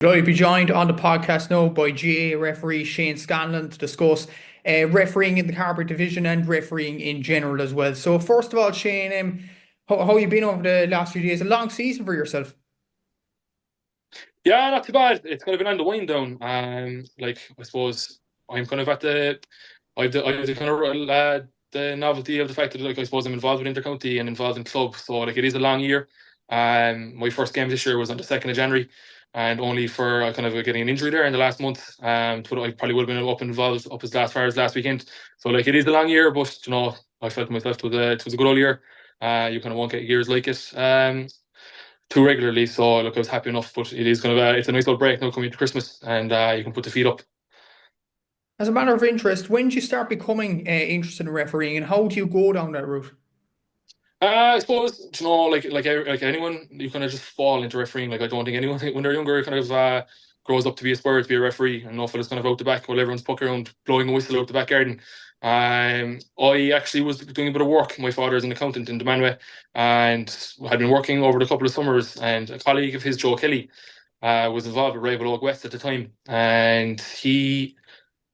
I'll be joined on the podcast now by GAA Referee Shane Scanlon to discuss refereeing in the carpet division and refereeing in general as well. So, first of all, Shane, how you been over the last few days? A long season for yourself. Yeah, not too bad. It's kind of been on the wind down. I suppose I'm kind of at I've the kind of the novelty of the fact that I suppose I'm involved with intercounty and involved in club. So it is a long year. My first game this year was on the 2nd of January, and only for kind of getting an injury there in the last month. But I probably would have been up and involved up as far as last weekend. So it is a long year, but I felt to myself it was a good old year. You kind of won't get years like it. Too regularly. So look, I was happy enough, but it's a nice little break now coming to Christmas, and you can put the feet up. As a matter of interest, when did you start becoming interested in refereeing and how do you go down that route? I suppose like anyone, you kind of just fall into refereeing. Like I don't think anyone when they're younger kind of grows up to be aspired to be a referee, and enough of it's kind of out the back while everyone's pucking around blowing a whistle out the back garden. I actually was doing a bit of work. My father is an accountant in Dumanway, and had been working over the couple of summers. And a colleague of his, Joe Kelly, was involved with Ravel Oak West at the time, and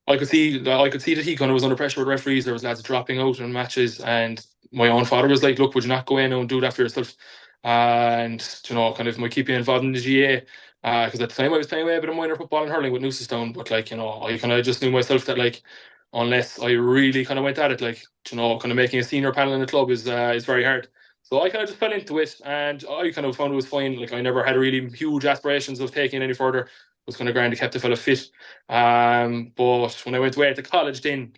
I could see that he kind of was under pressure with referees. There was lads dropping out in matches, and my own father was like, "Look, would you not go in and do that for yourself?" And kind of my keeping involved in the GA, because at the time I was playing away a bit of minor football and hurling with Newcestown, but I kind of just knew myself that unless I really kind of went at it, kind of making a senior panel in the club is very hard. So I kind of just fell into it, and I kind of found it was fine. Like I never had really huge aspirations of taking it any further. It was kind of grand to keep the fella fit. But when I went away to college, then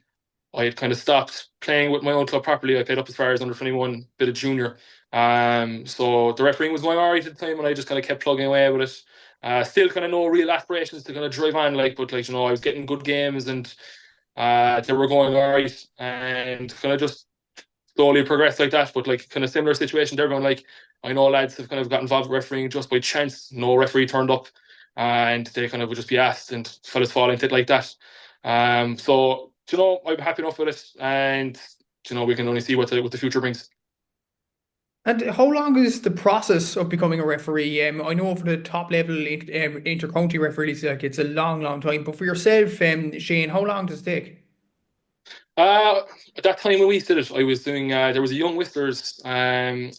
I had kind of stopped playing with my own club properly. I played up as far as under 21, bit of junior. So the refereeing was going all right at the time, and I just kind of kept plugging away with it. Still kind of no real aspirations to kind of drive on, but I was getting good games, and they were going all right, and kind of just slowly progressed like that. But kind of similar situation to everyone. I know lads have kind of got involved with refereeing just by chance. No referee turned up, and they kind of would just be asked, and fellas fall into it like that. So I'm happy enough with it, and we can only see what the future brings. And how long is the process of becoming a referee? I know for the top level inter-county referees, like it's a long, long time. But for yourself, Shane, how long does it take? Uh, at that time when we did it, I was doing. There was a young whistlers kind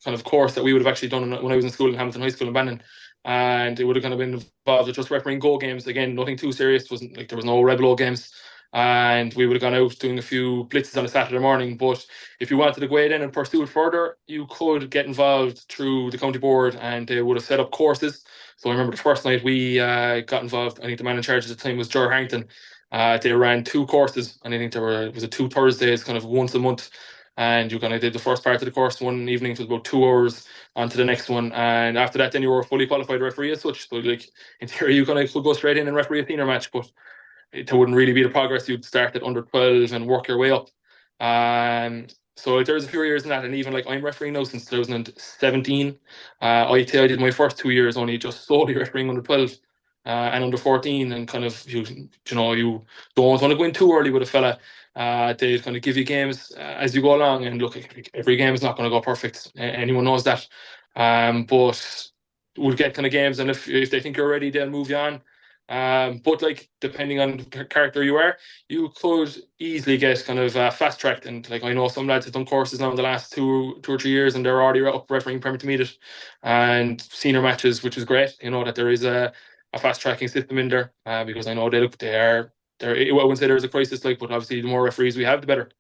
of course that we would have actually done when I was in school in Hamilton High School in Bannon, and it would have kind of been involved with just refereeing go games. Again, nothing too serious. It wasn't like there was no Rebel games, and we would have gone out doing a few blitzes on a Saturday morning. But if you wanted to go in and pursue it further, you could get involved through the county board, and they would have set up courses. So I remember the first night we got involved. I think the man in charge at the time was Ger Harrington. They ran two courses, and I think it was a 2 Thursdays, kind of once a month, and you kind of did the first part of the course one evening. It was about 2 hours on to the next one, and after that then you were a fully qualified referee as such. So in theory you kind of could go straight in and referee a senior match, but it wouldn't really be the progress. You'd start at under 12 and work your way up. So there's a few years in that, and even I'm refereeing now since 2017. I did my first 2 years only just solely refereeing under 12 and under 14, and kind of you don't want to go in too early with a fella. They kind of give you games as you go along, and look, every game is not going to go perfect. Anyone knows that. But we'll get kind of games, and if they think you're ready, they'll move you on. But depending on the character you are, you could easily get kind of fast tracked. And I know some lads have done courses now in the last 2 or 3 years, and they're already up refereeing Premier Intermediate and senior matches, which is great. You know that there is a fast tracking system in there, because I know they are there. I wouldn't say there's a crisis, but obviously the more referees we have, the better.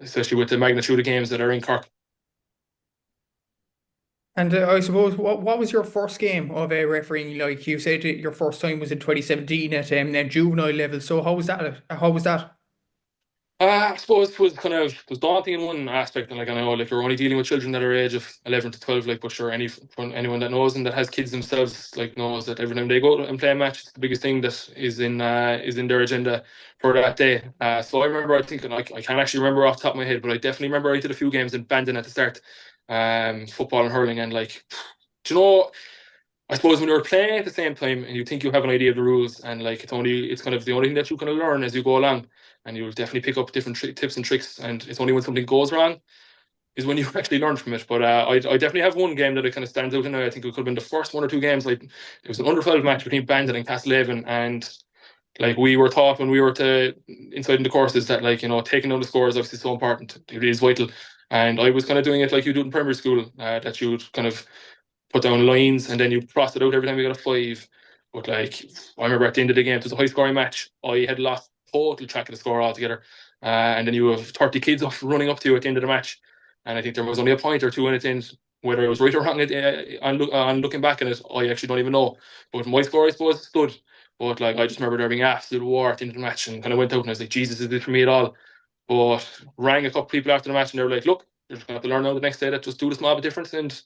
Especially with the magnitude of games that are in Cork. And I suppose what was your first game of refereeing? Like you said, your first time was in 2017 at juvenile level. So how was that? How was that? I suppose it was daunting in one aspect, and I know you're only dealing with children that are age of 11 to 12, but sure, anyone that knows and that has kids themselves knows that every time they go and play a match, it's the biggest thing that is in their agenda for that day. So I remember, I think, and I can't actually remember off the top of my head, but I definitely remember I did a few games in Bandon at the start, football and hurling, and do you know I suppose when you're playing at the same time and you think you have an idea of the rules, and it's kind of the only thing that you kind of learn as you go along, and you'll definitely pick up different tips and tricks, and it's only when something goes wrong is when you actually learn from it. But I definitely have one game that it kind of stands out in. I think it could have been the first 1 or 2 games. Like it was an under 12 match between Bandit and Castlehaven, and like we were taught when we were to inside in the courses that like taking down the score is obviously so important. It is vital, and I was kind of doing it like you do in primary school, that you would kind of put down lines and then you cross it out every time you got a 5. But like I remember at the end of the game, it was a high scoring match. I had lost total track of the score altogether, and then you have 30 kids running up to you at the end of the match, and I think there was only a point or two in it. In whether it was right or wrong, on looking back at it, I actually don't even know. But my score, I suppose, stood. But like I just remember there being absolute war at the end of the match, and kind of went out and I was like, Jesus, is this for me at all? But rang a couple of people after the match, and they were like, look, you're just going to have to learn now the next day that just do the small bit different, and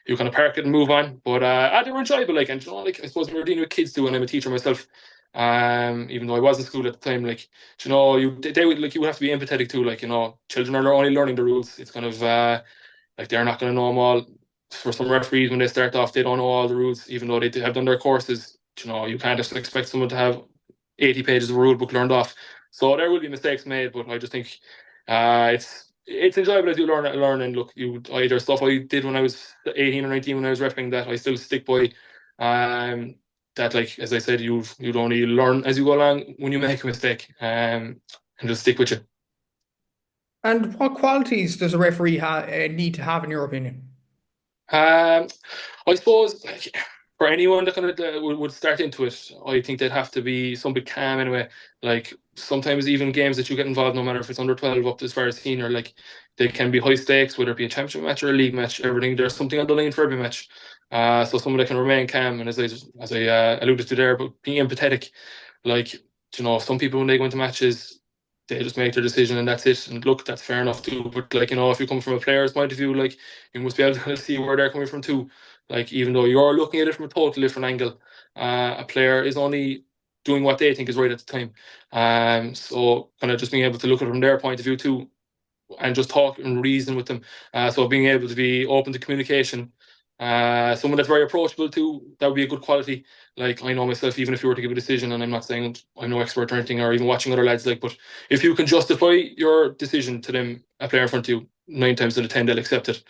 you kind of park it and move on. But they were enjoyable, like, and like I suppose we were dealing with kids too, and I'm a teacher myself. Even though I was in school at the time, like they would like you would have to be empathetic too. Like children are only learning the rules. It's kind of like they're not going to know them all. For some referees, when they start off, they don't know all the rules, even though they have done their courses. You can't just expect someone to have 80 pages of rule book learned off. So there will be mistakes made, but I just think it's enjoyable as you learn. And look, either stuff I did when I was 18 or 19 when I was repping that I still stick by. That, like as I said, you'd only learn as you go along when you make a mistake, and just stick with you. And what qualities does a referee need to have, in your opinion? Um, I suppose like, for anyone that kind of would start into it, I think they'd have to be somebody calm anyway. Like sometimes even games that you get involved, no matter if it's under 12 up to as far as senior, like they can be high stakes, whether it be a championship match or a league match. Everything there's something on the line for every match. So someone that can remain calm, and as I alluded to there, but being empathetic. Like some people when they go into matches, they just make their decision and that's it. And look, that's fair enough too. But like if you come from a player's point of view, like you must be able to see where they're coming from too. Like even though you're looking at it from a totally different angle, a player is only doing what they think is right at the time. So kind of just being able to look at it from their point of view too, and just talk and reason with them. So being able to be open to communication. Someone that's very approachable too, that would be a good quality. Like I know myself, even if you were to give a decision, and I'm not saying I'm no expert or anything, or even watching other lads, like, but if you can justify your decision to them, a player in front of you, 9 times out of 10 they'll accept it.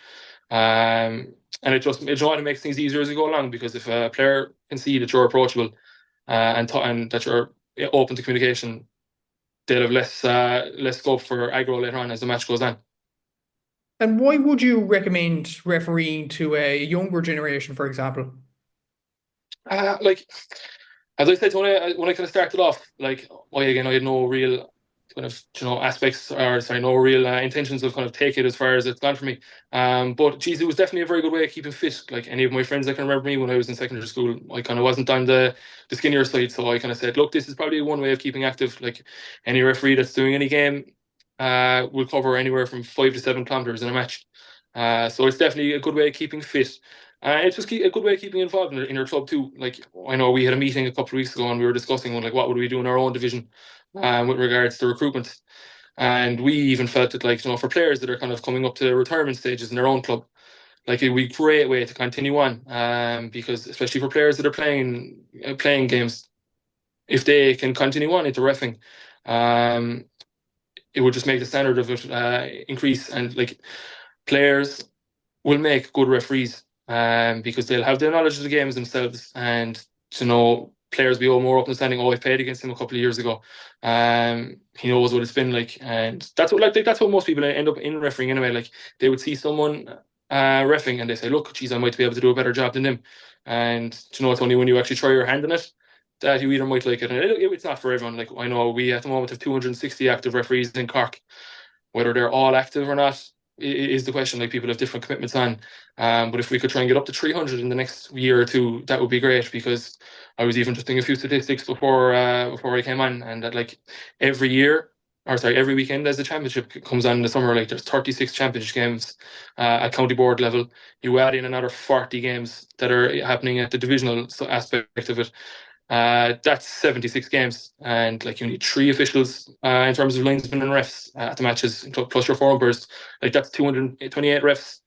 And it makes things easier as you go along, because if a player can see that you're approachable, and that you're open to communication, they'll have less scope for aggro later on as the match goes on. And why would you recommend refereeing to a younger generation, for example? Like as I said, when I kind of started off, like I had no real kind of aspects, or sorry, no real intentions of kind of take it as far as it's gone for me. But geez, it was definitely a very good way of keeping fit. Like any of my friends that can remember me when I was in secondary school, I kind of wasn't on the skinnier side, so I kind of said, look, this is probably one way of keeping active. Like any referee that's doing any game will cover anywhere from 5 to 7 kilometers in a match. So it's definitely a good way of keeping fit. It's just a good way of keeping involved in your club too. Like I know we had a meeting a couple of weeks ago and we were discussing like what would we do in our own division, with regards to recruitment. And we even felt that like for players that are kind of coming up to retirement stages in their own club, like it would be a great way to continue on. Because especially for players that are playing games, if they can continue on into reffing, it would just make the standard of it increase, and like players will make good referees, because they'll have the knowledge of the games themselves, and players be more open to standing. Oh, I played against him a couple of years ago. He knows what it's been like, and that's what most people end up in refereeing anyway. Like they would see someone refing and they say, "Look, geez, I might be able to do a better job than them." And it's only when you actually try your hand in it that you either might like it, and it's not for everyone. Like I know we at the moment have 260 active referees in Cork. Whether they're all active or not is the question. Like people have different commitments on, but if we could try and get up to 300 in the next year or two, that would be great. Because I was even just doing a few statistics before I came on, and that like every weekend as the championship comes on in the summer, like there's 36 championship games at county board level. You add in another 40 games that are happening at the divisional aspect of it. That's 76 games, and like you need 3 officials in terms of linesmen and refs at the matches, plus your 4 umpires. Like that's 228 refs.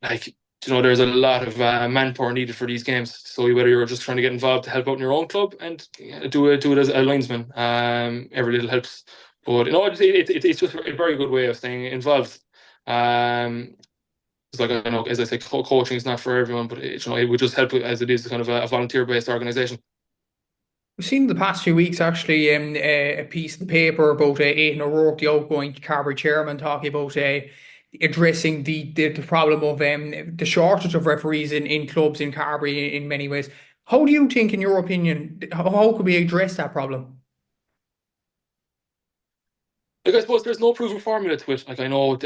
Like there's a lot of manpower needed for these games. So whether you're just trying to get involved to help out in your own club and do it as a linesman, every little helps. But it's just a very good way of staying involved. Um, it's like, I know, as I say, coaching is not for everyone, but it would just help as it is kind of a volunteer-based organization. We've seen in the past few weeks actually a piece in the paper about Aidan O'Rourke, the outgoing Carbery chairman, talking about addressing the problem of the shortage of referees in clubs in Carbery in many ways. How do you think, in your opinion, how could we address that problem? Like, I suppose there's no proven formula to it. Like, I know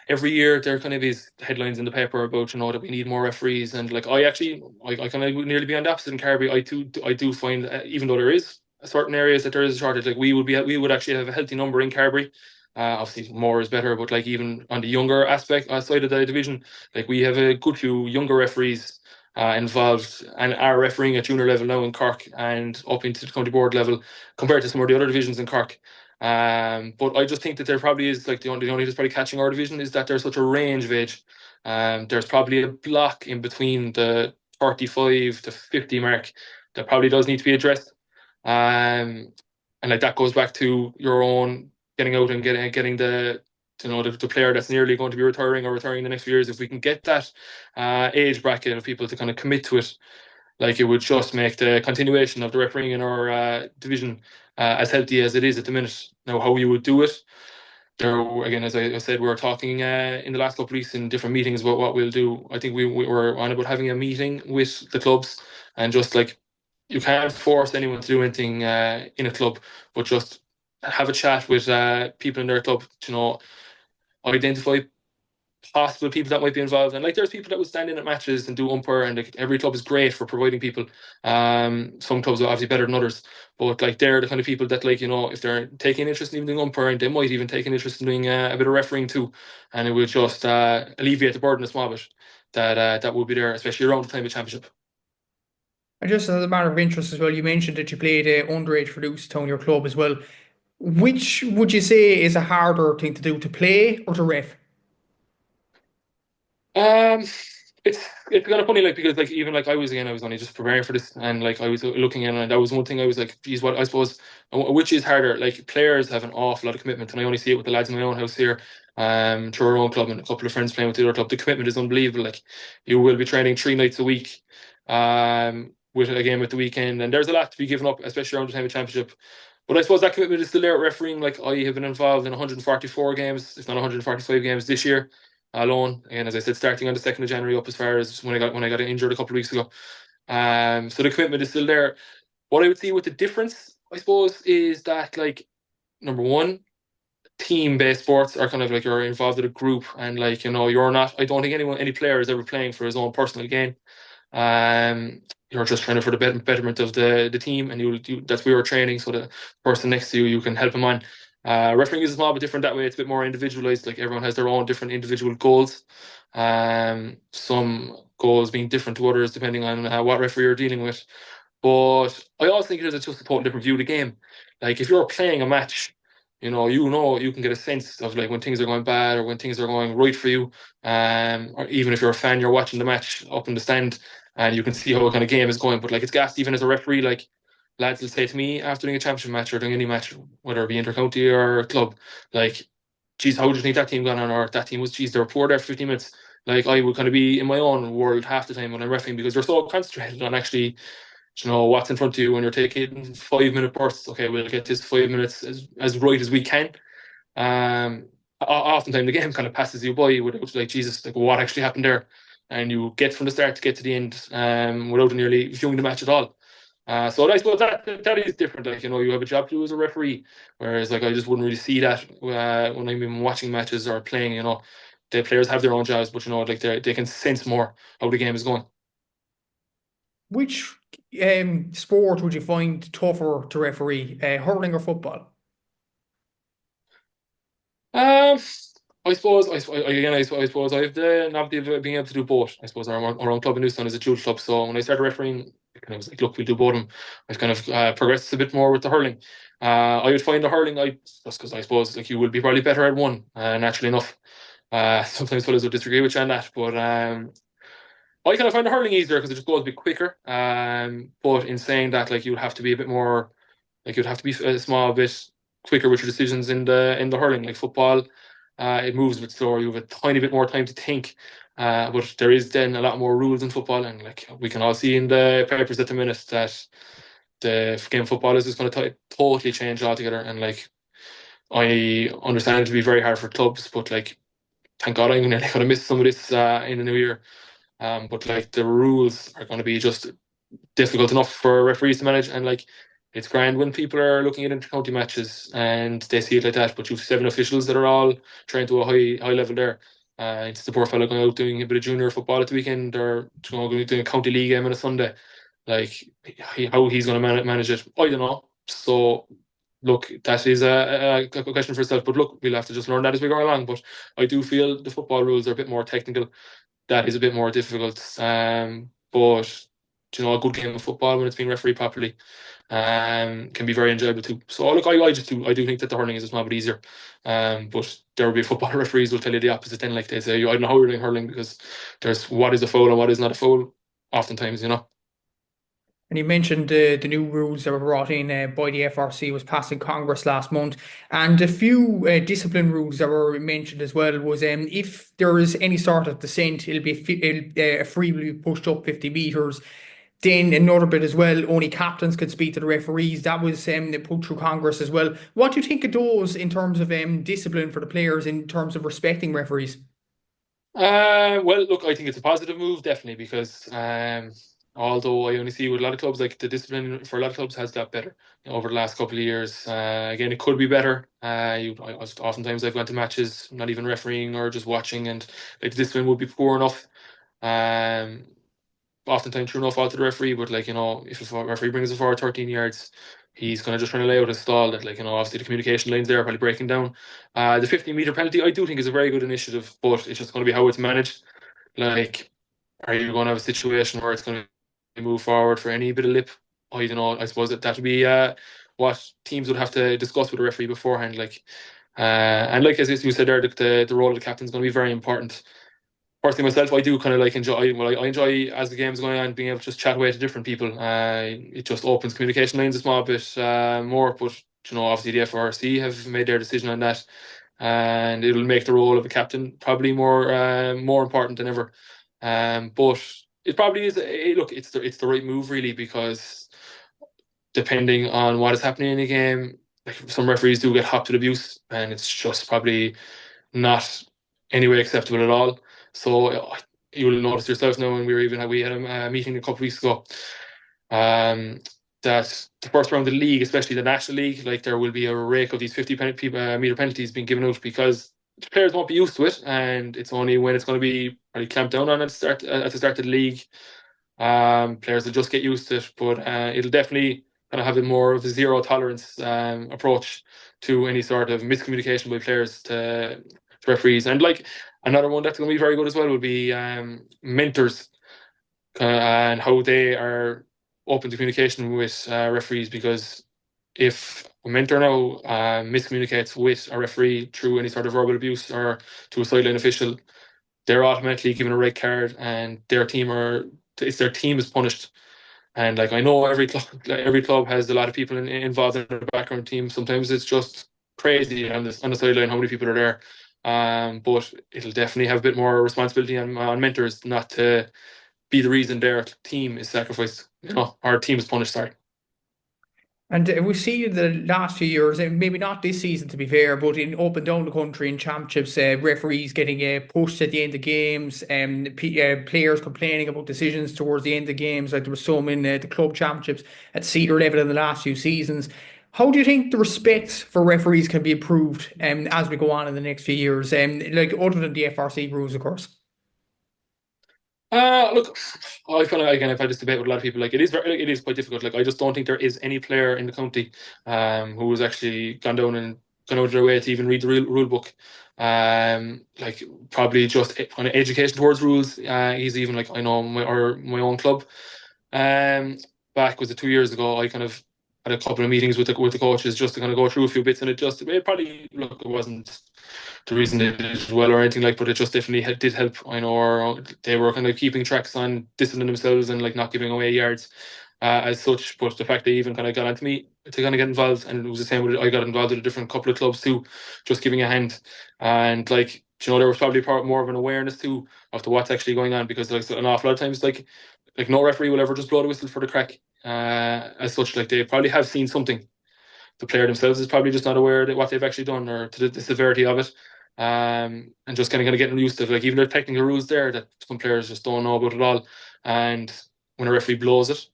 every year there are kind of these headlines in the paper about, that we need more referees, and like I kind of nearly be on the opposite in Carby. I do find even though there is certain areas that there is a shortage, like we would actually have a healthy number in Carby. Obviously, more is better, but like even on the younger aspect side of the division, like we have a good few younger referees involved and are refereeing at junior level now in Cork and up into the county board level compared to some of the other divisions in Cork. But I just think that there probably is like the only that's probably catching our division is that there's such a range of age. There's probably a block in between the 35 to 50 mark that probably does need to be addressed. And like that goes back to your own getting out and getting the player that's nearly going to be retiring or retiring in the next few years. If we can get that age bracket of people to kind of commit to it, like it would just make the continuation of the refereeing in our division as healthy as it is at the minute. Now, how you would do it, there again, as I said, we were talking in the last couple of weeks in different meetings about what we'll do. I think we were on about having a meeting with the clubs and just like you can't force anyone to do anything in a club, but just have a chat with people in their club to identify possible people that might be involved. And like there's people that would stand in at matches and do umpire, and like every club is great for providing people. Some clubs are obviously better than others, but like they're the kind of people that like if they're taking an interest in even doing umpiring, they might even take an interest in doing a bit of refereeing too, and it would just alleviate the burden a small bit that would be there, especially around the time of championship. And just as a matter of interest as well, you mentioned that you played underage for Town, your club as well. Which would you say is a harder thing to do, to play or to ref? Um, it's kind of funny, like because like even like I was only just preparing for this, and like I was looking in, and that was one thing I was like, geez, what I suppose, which is harder? Like players have an awful lot of commitment, and I only see it with the lads in my own house here, through our own club and a couple of friends playing with the other club. The commitment is unbelievable. Like you will be training 3 nights a week, with again with the weekend, and there's a lot to be given up, especially around the time of championship. But I suppose that commitment is still there at refereeing. Like I have been involved in 144 games, if not 145 games this year alone. And as I said, starting on the 2nd of January up as far as when I got injured a couple of weeks ago. So the commitment is still there. What I would see with the difference, I suppose, is that like number one, team-based sports are kind of like you're involved with a group, and like you're not. I don't think any player is ever playing for his own personal gain. You're just trying for the betterment of the team, and that's where you're training. So the person next to you can help him on. Refereeing is a small bit different that way. It's a bit more individualized. Like everyone has their own different individual goals. Some goals being different to others depending on what referee you're dealing with. But I also think it is just a totally different view of the game. Like if you're playing a match, you can get a sense of like when things are going bad or when things are going right for you. Or even if you're a fan, you're watching the match up in the stand and you can see how kind of game is going. But like it's gas even as a referee, like lads will say to me after doing a championship match or doing any match, whether it be intercounty or club, like, geez, how did you think that team got on? Or that team was, geez, they were poor there for 15 minutes. Like I would kind of be in my own world half the time when I'm refereeing because you're so concentrated on actually what's in front of you when you're taking 5 minute bursts. Okay, we'll get this 5 minutes as right as we can. Oftentimes the game kind of passes you by without like Jesus, like what actually happened there, and you get from the start to get to the end without nearly viewing the match at all. So I suppose that is different. Like you have a job to do as a referee, whereas like I just wouldn't really see that when I'm even watching matches or playing. The players have their own jobs, but like they can sense more how the game is going. Which sport would you find tougher to referee, hurling or football? Um, I suppose I have the novelty of being able to do both. I suppose our own club in Newstown is a dual club, so when I started refereeing, I was like, look, we'll do both of them. I've kind of progressed a bit more with the hurling. I would find the hurling, just because I suppose like you will be probably better at one, naturally enough. Sometimes fellas will disagree with you on that, but I kind of find the hurling easier because it just goes a bit quicker. But in saying that, like you'd have to be a bit more, like you'd have to be a small bit quicker with your decisions in the hurling, like football. it moves a bit slower. You have a tiny bit more time to think. But there is then a lot more rules in football, and like we can all see in the papers at the minute that the game of football is just going to totally change altogether. And like I understand it to be very hard for clubs, but like thank God I'm going to miss some of this in the new year. But like the rules are going to be just difficult enough for referees to manage, and like it's grand when people are looking at inter-county matches and they see it like that. But you've seven officials that are all trained to a high level there. It's the poor fellow going out doing a bit of junior football at the weekend, or going doing a county league game on a Sunday. Like how he's going to manage it, I don't know. So look, that is a question for itself. But look, we'll have to just learn that as we go along. But I do feel the football rules are a bit more technical. That is a bit more difficult. But a good game of football when it's being refereed properly can be very enjoyable too. So look, I do think that the hurling is a small bit easier. But there will be football referees will tell you the opposite. Then, like they say, I don't know how you're doing hurling because there's what is a foul and what is not a foul. Oftentimes. And you mentioned the new rules that were brought in by the FRC was passed in Congress last month, and a few discipline rules that were mentioned as well was if there is any sort of dissent, a free will be pushed up 50 meters. Then another bit as well, only captains could speak to the referees. That was put through Congress as well. What do you think of those in terms of discipline for the players, in terms of respecting referees? Well, look, I think it's a positive move, definitely, because although I only see with a lot of clubs, like the discipline for a lot of clubs has got better over the last couple of years. Again, it could be better. Oftentimes I've gone to matches, not even refereeing or just watching, and like the discipline would be poor enough. Um, Oftentimes through no fault of the referee, but like, if a referee brings it forward 13 yards, he's going to just try to lay out a stall that, like, obviously the communication lines there are probably breaking down. The 50-meter penalty, I do think is a very good initiative, but it's just going to be how it's managed. Like, are you going to have a situation where it's going to move forward for any bit of lip? I don't know. I suppose that would be what teams would have to discuss with the referee beforehand. Like, and like as you said there, the role of the captain is going to be very important. Personally, myself, I do kind of like enjoy. Well, I enjoy as the game's going on being able to just chat away to different people. It just opens communication lines a small bit more. But obviously the FRC have made their decision on that, and it'll make the role of a captain probably more important than ever. But it probably is. Look, it's the right move really, because depending on what is happening in the game, like some referees do get hopped with abuse, and it's just probably not anyway acceptable at all. So you'll notice yourself now, when we had a meeting a couple of weeks ago, that the first round of the league, especially the National League, like there will be a rake of these 50-meter penalties being given out, because the players won't be used to it, and it's only when it's going to be probably clamped down on at the start of the league, players will just get used to it. But it'll definitely kind of have a more of a zero tolerance approach to any sort of miscommunication by players to referees. And like another one that's going to be very good as well would be mentors, and how they are open to communication with referees, because if a mentor now miscommunicates with a referee through any sort of verbal abuse or to a sideline official, they're automatically given a red card, and their team is punished. And like I know every club has a lot of people involved in the background team. Sometimes it's just crazy on the sideline how many people are there. But it'll definitely have a bit more responsibility on mentors not to be the reason their team is sacrificed, our team is punished. Sorry. And we see the last few years, and maybe not this season to be fair, but in up and down the country in championships, referees getting pushed at the end of games, and players complaining about decisions towards the end of games. Like there was some in the club championships at senior level in the last few seasons. How do you think the respect for referees can be improved as we go on in the next few years? Like other than the FRC rules, of course. Look, I feel like, again, I've had this debate with a lot of people. Like it is quite difficult. Like I just don't think there is any player in the county who has actually gone down and gone out of their way to even read the rule book. Like probably just on education towards rules. He's even like I know my own club. Back was it 2 years ago? I kind of had a couple of meetings with the coaches just to kind of go through a few bits, and it probably look it wasn't the reason they did well or anything like, but it just definitely did help. I know, or they were kind of keeping tracks on disciplining themselves and like not giving away yards. as such. But the fact they even kind of got onto me to kind of get involved, and it was the same with I got involved with a different couple of clubs too, just giving a hand. And like, there was probably more of an awareness too of to what's actually going on, because like an awful lot of times, like no referee will ever just blow the whistle for the crack. As such, like they probably have seen something. The player themselves is probably just not aware of what they've actually done, or to the severity of it. And just kind of getting used to it. Like, even the technical rules there that some players just don't know about at all. And when a referee blows it,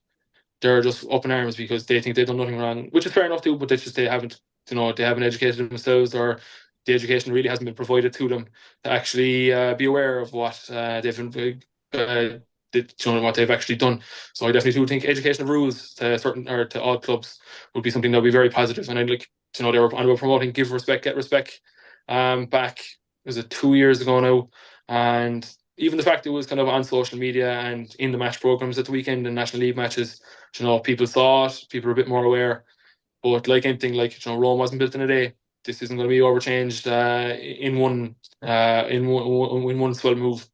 they're just up in arms because they think they've done nothing wrong, which is fair enough too. But they haven't, they haven't educated themselves, or the education really hasn't been provided to them to actually be aware of what what they've actually done. So I definitely do think education of rules to certain, or to all clubs, would be something that would be very positive. And I'd like they were on about promoting give respect, get respect. Back, was it 2 years ago now, and even the fact it was kind of on social media and in the match programs at the weekend and National League matches, people saw it, people were a bit more aware. But like anything, like, Rome wasn't built in a day. This isn't going to be overchanged in one swell move.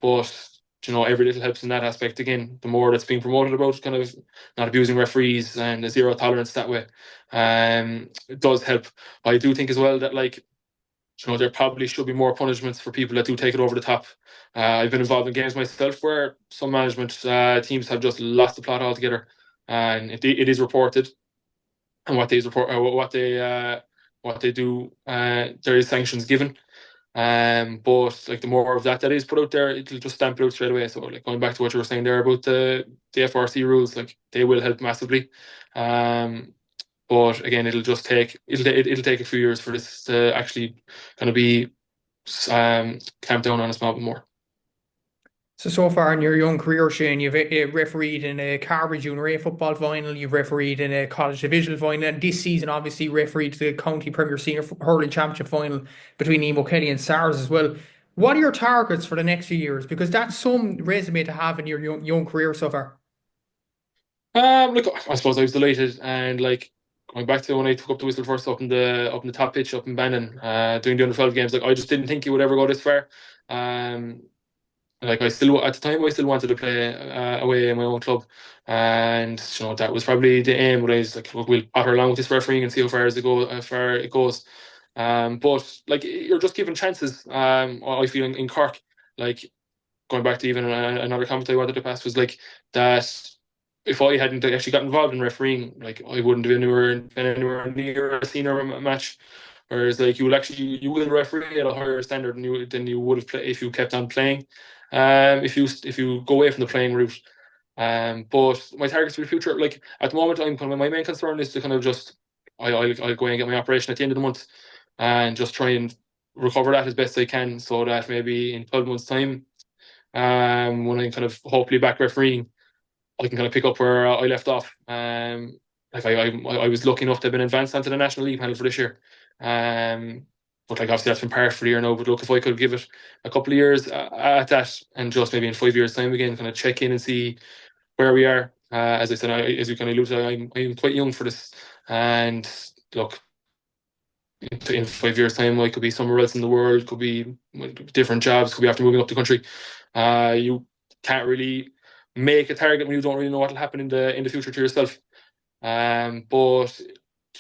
But every little helps in that aspect. Again, the more that's being promoted about kind of not abusing referees and a zero tolerance that way, it does help. I do think as well that, like, there probably should be more punishments for people that do take it over the top. I've been involved in games myself where some management teams have just lost the plot altogether, and it is reported. And what they report, or what they do, there is sanctions given. But like, the more of that is put out there, it'll just stamp it out straight away. So, like, going back to what you were saying there about the FRC rules, like, they will help massively. But again, it'll take a few years for this to actually kind of be clamped down on a small bit more. So far in your young career, Shane, you've refereed in a Carbery Junior A football final, you've refereed in a college divisional final, and this season, obviously, refereed the County Premier Senior Hurling Championship final between Emo Kelly and SARS as well. What are your targets for the next few years? Because that's some resume to have in your young career so far. Look, I suppose I was delighted, and like, going back to when I took up the whistle first up in the top pitch up in Bannon, doing the under 12 games, like, I just didn't think it would ever go this far. Um, like, I still, at the time, I still wanted to play away in my own club, and that was probably the aim. But I was like, look, we'll potter along with this refereeing and see how far it goes. But like, you're just given chances. I feel in Cork, like, going back to even another comment I wanted to pass was like that. If I hadn't actually got involved in refereeing, like, I wouldn't have been anywhere near a senior match. Whereas, like, you will referee at a higher standard than you would have if you kept on playing. If you go away from the playing route. But my targets for the future, like, at the moment, my main concern is to kind of just I'll go and get my operation at the end of the month, and just try and recover that as best I can, so that maybe in 12 months' time, when I'm kind of hopefully back refereeing, I can kind of pick up where I left off. Like, I was lucky enough to have been advanced onto the National League panel for this year. But like, obviously that's been part for the year now. But look, if I could give it a couple of years at that, and just maybe in 5 years' time again, kind of check in and see where we are. As I said, as you kind of alluded to, I'm quite young for this. And look, in 5 years' time, I could be somewhere else in the world, could be different jobs, could be after moving up the country. You can't really make a target when you don't really know what will happen in the future to yourself. But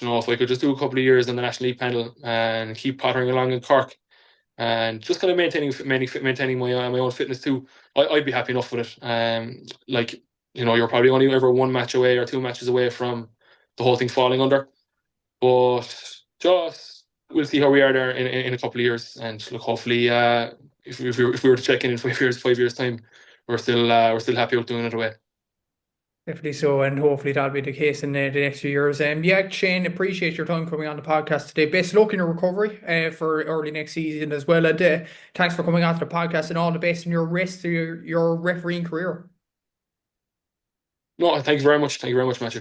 if I could just do a couple of years on the National League panel and keep pottering along in Cork, and just kind of maintaining my own fitness too, I'd be happy enough with it. Like, you're probably only ever one match away or two matches away from the whole thing falling under. But just, we'll see how we are there in a couple of years, and look, hopefully, if we were to check in 5 years time, we're still happy with doing it away. Definitely so, and hopefully that'll be the case in the next few years. Yeah, Shane, appreciate your time coming on the podcast today. Best of luck in your recovery for early next season as well. And thanks for coming on to the podcast, and all the best in your rest of your refereeing career. No, thank you very much. Thank you very much, Matthew.